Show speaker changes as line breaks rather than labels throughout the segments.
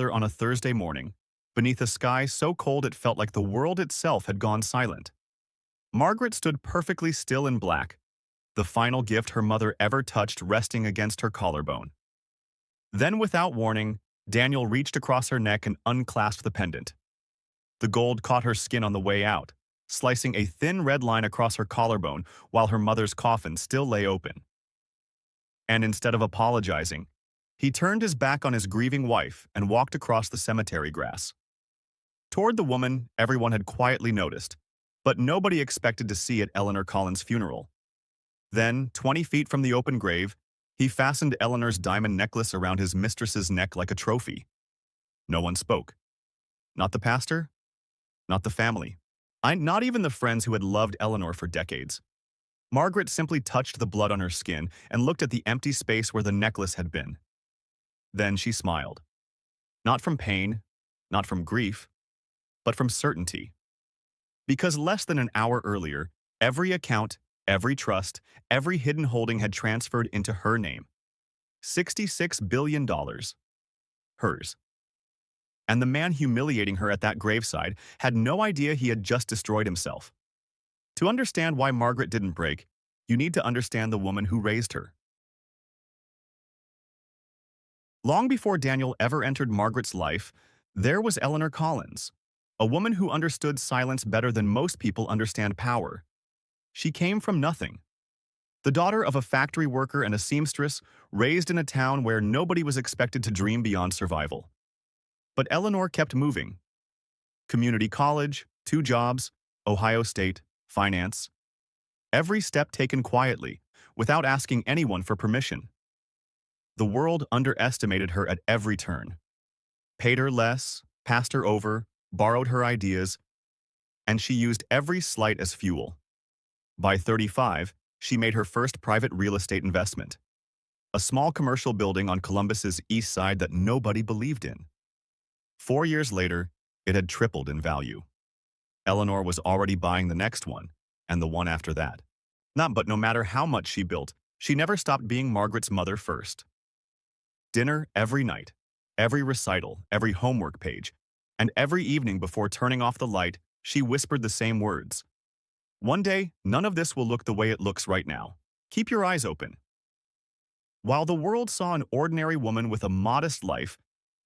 on a Thursday morning, beneath a sky so cold it felt like the world itself had gone silent. Margaret stood perfectly still in black, the final gift her mother ever touched resting against her collarbone. Then, without warning, Daniel reached across her neck and unclasped the pendant. The gold caught her skin on the way out, slicing a thin red line across her collarbone while her mother's coffin still lay open. And instead of apologizing, he turned his back on his grieving wife and walked across the cemetery grass. Toward the woman everyone had quietly noticed, but nobody expected to see at Eleanor Collins' funeral. Then, 20 feet from the open grave, he fastened Eleanor's diamond necklace around his mistress's neck like a trophy. No one spoke. Not the pastor, not the family, not even the friends who had loved Eleanor for decades. Margaret simply touched the blood on her skin and looked at the empty space where the necklace had been. Then she smiled. Not from pain, not from grief, but from certainty. Because less than an hour earlier, every account, every trust, every hidden holding had transferred into her name. $66 billion. Hers. And the man humiliating her at that graveside had no idea he had just destroyed himself. To understand why Margaret didn't break, you need to understand the woman who raised her. Long before Daniel ever entered Margaret's life, there was Eleanor Collins, a woman who understood silence better than most people understand power. She came from nothing. The daughter of a factory worker and a seamstress, raised in a town where nobody was expected to dream beyond survival. But Eleanor kept moving. Community college, 2 jobs, Ohio State, finance. Every step taken quietly, without asking anyone for permission. The world underestimated her at every turn. Paid her less, passed her over, borrowed her ideas, and she used every slight as fuel. By 35, she made her first private real estate investment. A small commercial building on Columbus's east side that nobody believed in. 4 years later, it had tripled in value. Eleanor was already buying the next one, and the one after that. But no matter how much she built, she never stopped being Margaret's mother first. Dinner every night, every recital, every homework page, and every evening before turning off the light, she whispered the same words. One day, none of this will look the way it looks right now. Keep your eyes open. While the world saw an ordinary woman with a modest life,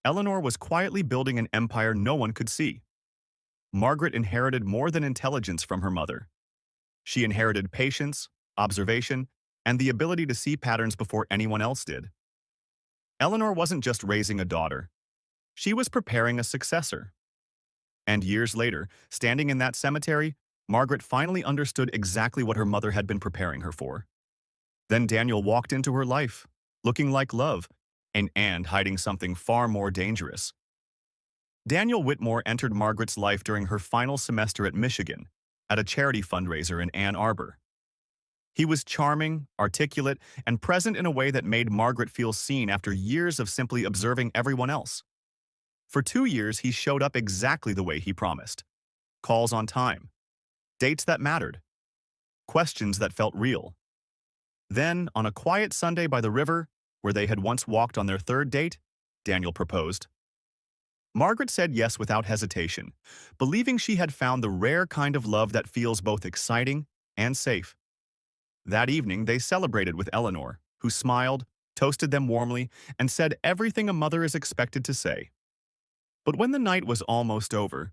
Eleanor was quietly building an empire no one could see. Margaret inherited more than intelligence from her mother. She inherited patience, observation, and the ability to see patterns before anyone else did. Eleanor wasn't just raising a daughter. She was preparing a successor. And years later, standing in that cemetery, Margaret finally understood exactly what her mother had been preparing her for. Then Daniel walked into her life, looking like love, and hiding something far more dangerous. Daniel Whitmore entered Margaret's life during her final semester at Michigan, at a charity fundraiser in Ann Arbor. He was charming, articulate, and present in a way that made Margaret feel seen after years of simply observing everyone else. For 2 years, he showed up exactly the way he promised. Calls on time. Dates that mattered. Questions that felt real. Then, on a quiet Sunday by the river, where they had once walked on their 3rd date, Daniel proposed. Margaret said yes without hesitation, believing she had found the rare kind of love that feels both exciting and safe. That evening, they celebrated with Eleanor, who smiled, toasted them warmly, and said everything a mother is expected to say. But when the night was almost over,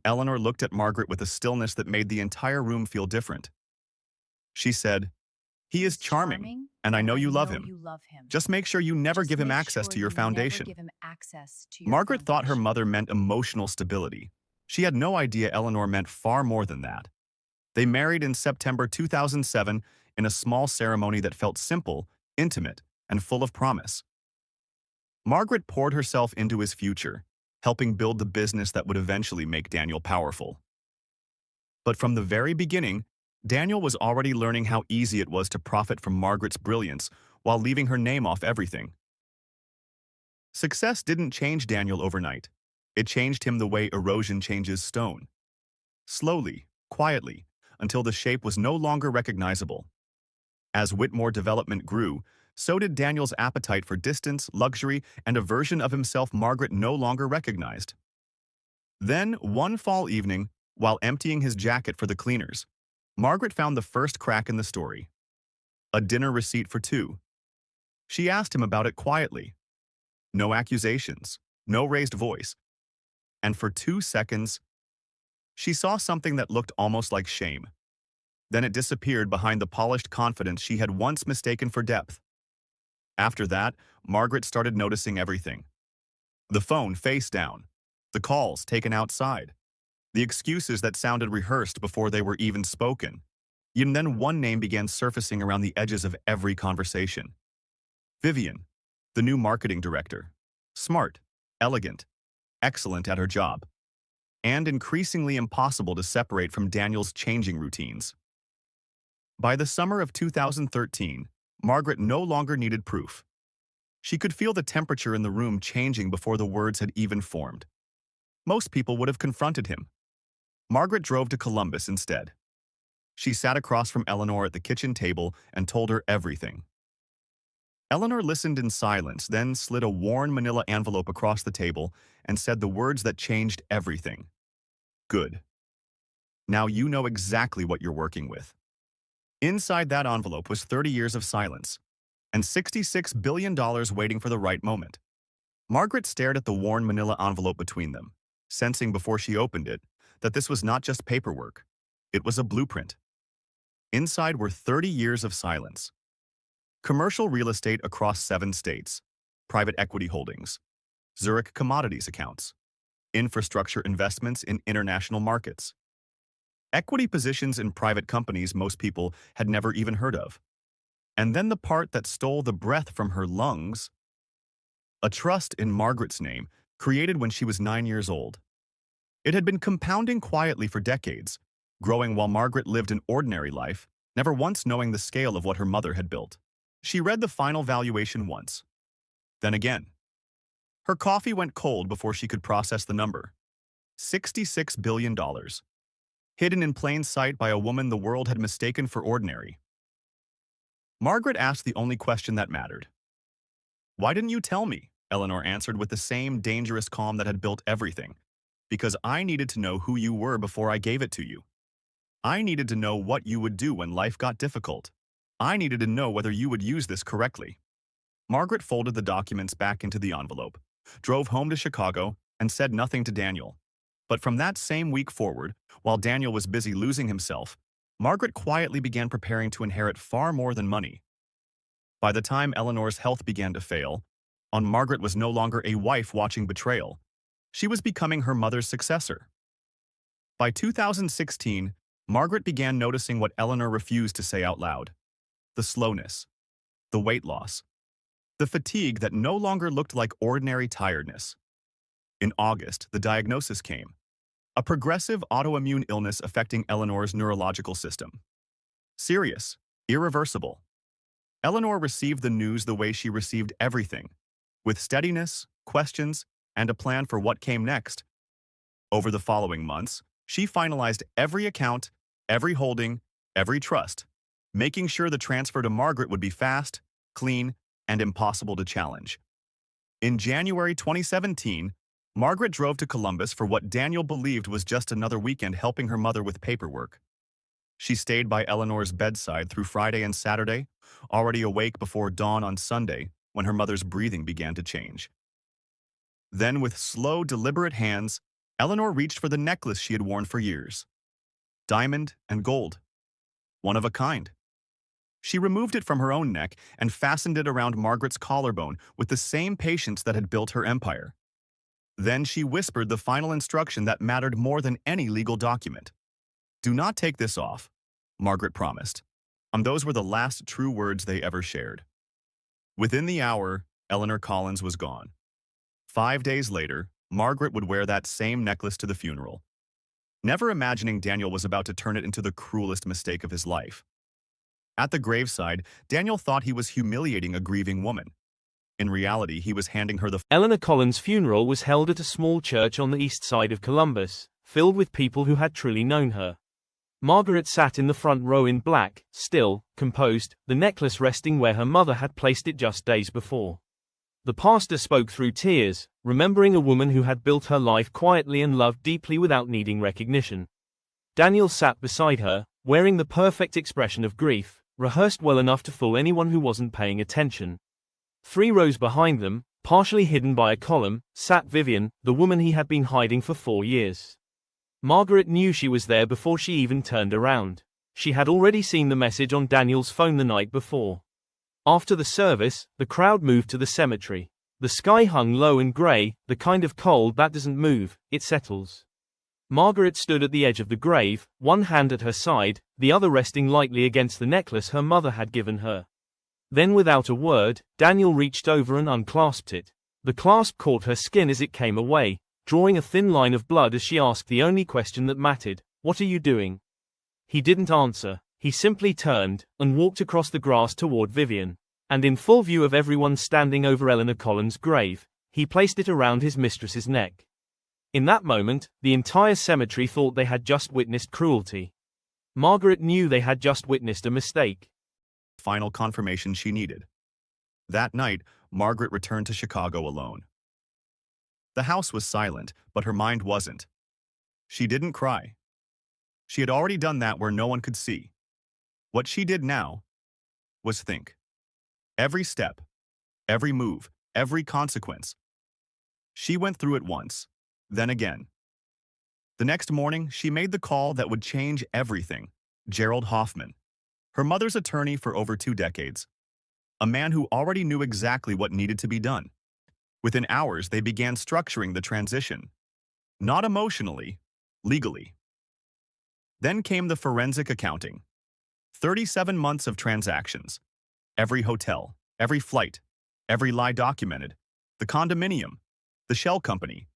Eleanor looked at Margaret with a stillness that made the entire room feel different. She said, "He is charming, and I know you love him. Just make sure you never give him access to your foundation." Margaret thought her mother meant emotional stability. She had no idea Eleanor meant far more than that. They married in September 2007 in a small ceremony that felt simple, intimate, and full of promise. Margaret poured herself into his future, helping build the business that would eventually make Daniel powerful. But from the very beginning, Daniel was already learning how easy it was to profit from Margaret's brilliance while leaving her name off everything. Success didn't change Daniel overnight. It changed him the way erosion changes stone. Slowly, quietly, until the shape was no longer recognizable. As Whitmore development grew, So did Daniel's appetite for distance, luxury, and a version of himself Margaret no longer recognized. Then, one fall evening, while emptying his jacket for the cleaners, Margaret found the first crack in the story. A dinner receipt for two. She asked him about it quietly. No accusations, no raised voice. And for 2 seconds, she saw something that looked almost like shame. Then it disappeared behind the polished confidence she had once mistaken for depth. After that, Margaret started noticing everything. The phone face down, the calls taken outside, the excuses that sounded rehearsed before they were even spoken. And then one name began surfacing around the edges of every conversation. Vivian, the new marketing director. Smart, elegant, excellent at her job, and increasingly impossible to separate from Daniel's changing routines. By the summer of 2013, Margaret no longer needed proof. She could feel the temperature in the room changing before the words had even formed. Most people would have confronted him. Margaret drove to Columbus instead. She sat across from Eleanor at the kitchen table and told her everything. Eleanor listened in silence, then slid a worn manila envelope across the table and said the words that changed everything. Good. Now you know exactly what you're working with. Inside that envelope was 30 years of silence and $66 billion waiting for the right moment. Margaret stared at the worn manila envelope between them, sensing before she opened it that this was not just paperwork. It was a blueprint. Inside were 30 years of silence. Commercial real estate across 7 states, private equity holdings, Zurich commodities accounts, infrastructure investments in international markets, equity positions in private companies most people had never even heard of. And then the part that stole the breath from her lungs, a trust in Margaret's name created when she was 9 years old. It had been compounding quietly for decades, growing while Margaret lived an ordinary life, never once knowing the scale of what her mother had built. She read the final valuation once, then again. Her coffee went cold before she could process the number. $66 billion. Hidden in plain sight by a woman the world had mistaken for ordinary. Margaret asked the only question that mattered. "Why didn't you tell me?" Eleanor answered with the same dangerous calm that had built everything. "Because I needed to know who you were before I gave it to you. I needed to know what you would do when life got difficult. I needed to know whether you would use this correctly." Margaret folded the documents back into the envelope, drove home to Chicago, and said nothing to Daniel. But from that same week forward, while Daniel was busy losing himself, Margaret quietly began preparing to inherit far more than money. By the time Eleanor's health began to fail, Margaret was no longer a wife watching Betrayal. She was becoming her mother's successor. By 2016, Margaret began noticing what Eleanor refused to say out loud. The slowness, the weight loss, the fatigue that no longer looked like ordinary tiredness. In August, the diagnosis came. A progressive autoimmune illness affecting Eleanor's neurological system. Serious, irreversible. Eleanor received the news the way she received everything, with steadiness, questions, and a plan for what came next. Over the following months, she finalized every account, every holding, every trust, making sure the transfer to Margaret would be fast, clean, and impossible to challenge. In January 2017, Margaret drove to Columbus for what Daniel believed was just another weekend helping her mother with paperwork. She stayed by Eleanor's bedside through Friday and Saturday, already awake before dawn on Sunday when her mother's breathing began to change. Then, with slow, deliberate hands, Eleanor reached for the necklace she had worn for years. Diamond and gold. One of a kind. She removed it from her own neck and fastened it around Margaret's collarbone with the same patience that had built her empire. Then she whispered the final instruction that mattered more than any legal document. "Do not take this off," Margaret promised. And those were the last true words they ever shared. Within the hour, Eleanor Collins was gone. 5 days later, Margaret would wear that same necklace to the funeral, never imagining Daniel was about to turn it into the cruelest mistake of his life. At the graveside, Daniel thought he was humiliating a grieving woman. In reality, he was handing her the...
Eleanor Collins' funeral was held at a small church on the east side of Columbus, filled with people who had truly known her. Margaret sat in the front row in black, still, composed, the necklace resting where her mother had placed it just days before. The pastor spoke through tears, remembering a woman who had built her life quietly and loved deeply without needing recognition. Daniel sat beside her, wearing the perfect expression of grief, rehearsed well enough to fool anyone who wasn't paying attention. 3 rows behind them, partially hidden by a column, sat Vivian, the woman he had been hiding for 4 years. Margaret knew she was there before she even turned around. She had already seen the message on Daniel's phone the night before. After the service, the crowd moved to the cemetery. The sky hung low and gray, the kind of cold that doesn't move, it settles. Margaret stood at the edge of the grave, one hand at her side, the other resting lightly against the necklace her mother had given her. Then without a word, Daniel reached over and unclasped it. The clasp caught her skin as it came away, drawing a thin line of blood as she asked the only question that mattered, "What are you doing?" He didn't answer. He simply turned, and walked across the grass toward Vivian. And in full view of everyone standing over Eleanor Collins' grave, he placed it around his mistress's neck. In that moment, the entire cemetery thought they had just witnessed cruelty. Margaret knew they had just witnessed a mistake.
Final confirmation she needed. That night, Margaret returned to Chicago alone. The house was silent, but her mind wasn't. She didn't cry. She had already done that where no one could see. What she did now was think. Every step, every move, every consequence. She went through it once, then again. The next morning, she made the call that would change everything. Gerald Hoffman, her mother's attorney for over 2 decades. A man who already knew exactly what needed to be done. Within hours, they began structuring the transition. Not emotionally, legally. Then came the forensic accounting. 37 months of transactions. Every hotel, every flight, every lie documented. The condominium, the shell company,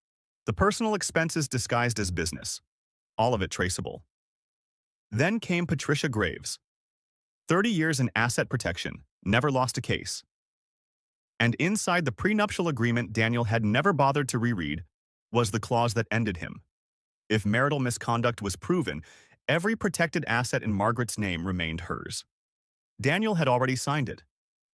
the personal expenses disguised as business. All of it traceable. Then came Patricia Graves. 30 years in asset protection, never lost a case. And inside the prenuptial agreement Daniel had never bothered to reread was the clause that ended him. If marital misconduct was proven, every protected asset in Margaret's name remained hers. Daniel had already signed it.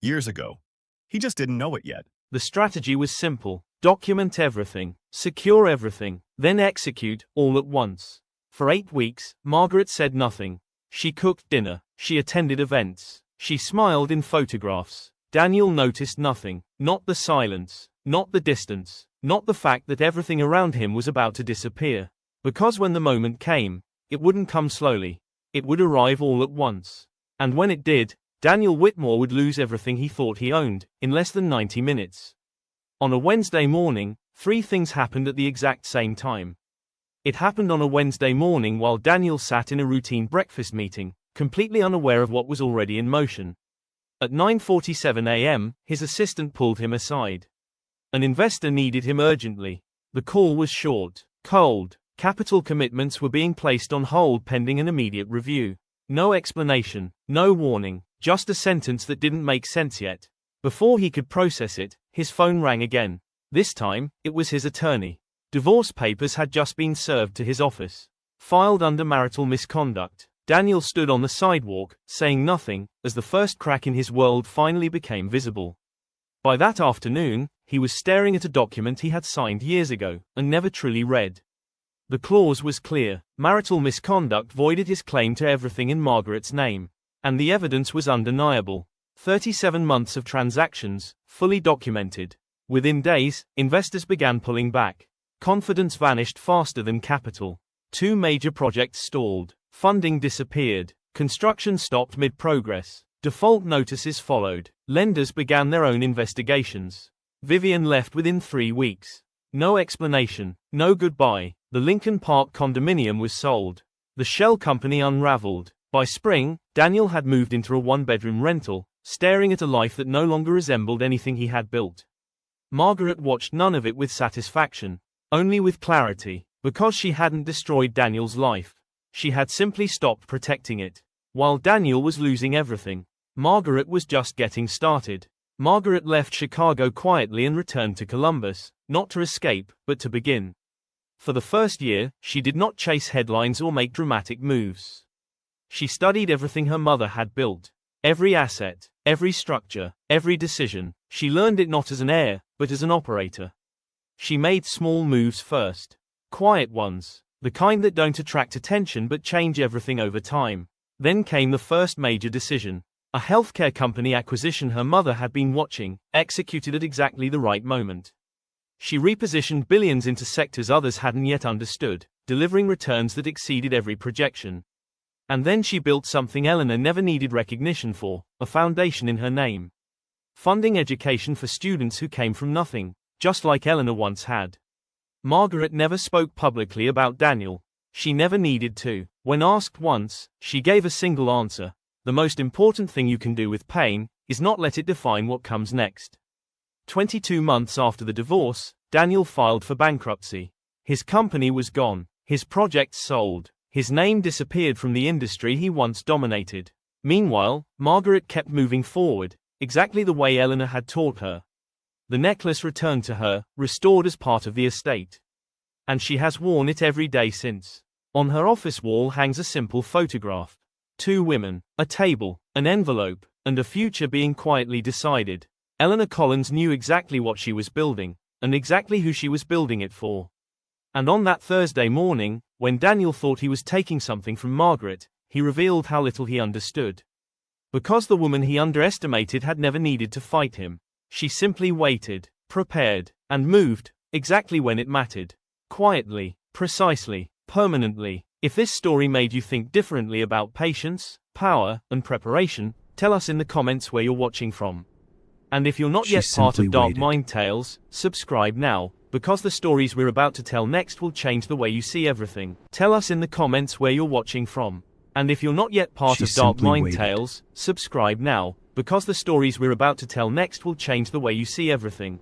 Years ago. He just didn't know it yet.
The strategy was simple. Document everything, secure everything, then execute, all at once. For 8 weeks, Margaret said nothing. She cooked dinner. She attended events. She smiled in photographs. Daniel noticed nothing. Not the silence. Not the distance. Not the fact that everything around him was about to disappear. Because when the moment came, it wouldn't come slowly. It would arrive all at once. And when it did, Daniel Whitmore would lose everything he thought he owned, in less than 90 minutes. On a Wednesday morning, 3 things happened at the exact same time. It happened on a Wednesday morning while Daniel sat in a routine breakfast meeting, completely unaware of what was already in motion. At 9:47 a.m., his assistant pulled him aside. An investor needed him urgently. The call was short, cold. Capital commitments were being placed on hold pending an immediate review. No explanation, no warning, just a sentence that didn't make sense yet. Before he could process it, his phone rang again. This time, it was his attorney. Divorce papers had just been served to his office. Filed under marital misconduct. Daniel stood on the sidewalk, saying nothing, as the first crack in his world finally became visible. By that afternoon, he was staring at a document he had signed years ago, and never truly read. The clause was clear. Marital misconduct voided his claim to everything in Margaret's name. And the evidence was undeniable. 37 months of transactions, fully documented. Within days, investors began pulling back. Confidence vanished faster than capital. 2 major projects stalled. Funding disappeared. Construction stopped mid-progress. Default notices followed. Lenders began their own investigations. Vivian left within 3 weeks. No explanation, no goodbye. The Lincoln Park condominium was sold. The shell company unraveled. By spring, Daniel had moved into a 1-bedroom rental, staring at a life that no longer resembled anything he had built. Margaret watched none of it with satisfaction, only with clarity, because she hadn't destroyed Daniel's life. She had simply stopped protecting it. While Daniel was losing everything, Margaret was just getting started. Margaret left Chicago quietly and returned to Columbus, not to escape, but to begin. For the first year, she did not chase headlines or make dramatic moves. She studied everything her mother had built. Every asset, every structure, every decision. She learned it not as an heir, but as an operator. She made small moves first. Quiet ones. The kind that don't attract attention but change everything over time. Then came the first major decision. A healthcare company acquisition her mother had been watching, executed at exactly the right moment. She repositioned billions into sectors others hadn't yet understood, delivering returns that exceeded every projection. And then she built something Eleanor never needed recognition for, a foundation in her name. Funding education for students who came from nothing, just like Eleanor once had. Margaret never spoke publicly about Daniel. She never needed to. When asked once, she gave a single answer. The most important thing you can do with pain is not let it define what comes next. 22 months after the divorce, Daniel filed for bankruptcy. His company was gone, his projects sold, his name disappeared from the industry he once dominated. Meanwhile, Margaret kept moving forward, exactly the way Eleanor had taught her. The necklace returned to her, restored as part of the estate. And she has worn it every day since. On her office wall hangs a simple photograph. 2 women, a table, an envelope, and a future being quietly decided. Eleanor Collins knew exactly what she was building, and exactly who she was building it for. And on that Thursday morning, when Daniel thought he was taking something from Margaret, he revealed how little he understood. Because the woman he underestimated had never needed to fight him. She simply waited, prepared, and moved, exactly when it mattered. Quietly, precisely, permanently. If this story made you think differently about patience, power, and preparation, tell us in the comments where you're watching from. And if you're not
She
yet part
simply
of Dark
waited.
Mind Tales, subscribe now, because the stories we're about to tell next will change the way you see everything. Tell us in the comments where you're watching from. And if you're not yet part
She
of Dark
simply
Mind
waited.
Tales, subscribe now, because the stories we're about to tell next will change the way you see everything.